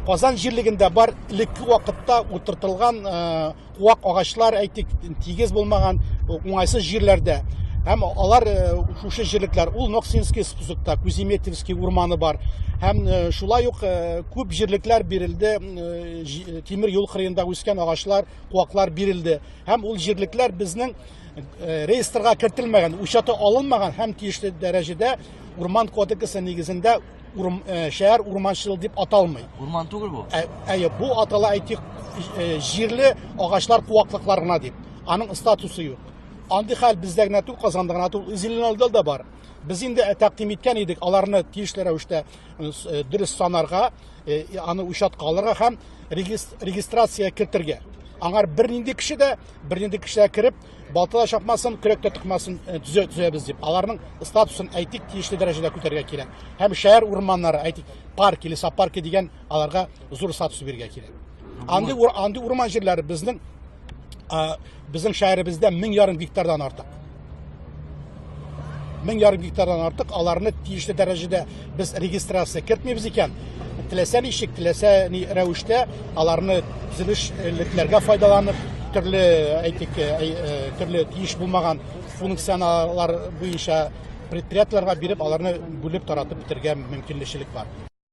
Казан җирлегендә бар элекке вакытта утыртылган куак агачлар әйтик тигез булмаган уңайсыз җирләрдә. Һәм алар шушы җирлекләр, ул Ноксинский спусыкта, Куземетьевский урманы бар. Һәм шулай ук күп җирлекләр бирелде, тимер юл кырыенда үскән агачлар, куаклар бирелде. Һәм ул җирлекләр безнең реестрга кертелмәгән, учеты алынмаган һәм тиешле дәрәҗәдә урман кодексы нигезендә шәһәр урманчылык дип аталмый. Урман түгел бу? Бу атала әйтик җирле агачлар куаклыкларына дип. Аның статусы юк. Андый хәл бездә генә түгел, Казанда гына түгел, Зеленодолда да бар. Без инде тәкъдим иткән идек, аларны тиешле рәвештә дөрес санарга, аны учетка алырга һәм регистрация кертергә. Аңар бернинди кеше дә кирип, балтада чапмасын, көрәктә тыкмасын төзәбез дип. Аларның статусын әйтик тиешле дәрәҗәдә күтәрергә кирәк. Һәм шәһәр урманнары, әйтик, парк, лесопарк дигән аларга зур статус бирергә кирәк. Андый урман җирләре безнең шәһәребездә 1,5 гектардан артык. 1,5 гектардан артык, аларны тиешле дәрәҗәдә без регистрация кертмибез икән. Теләсә ничек, теләсә рәвештә аларны төзелешлекләргә файдаланып, төрле тиеш булмаган функциялар буенча предприятиеләргә биреп, аларны бүлеп таратып бетергә мөмкинлек бар.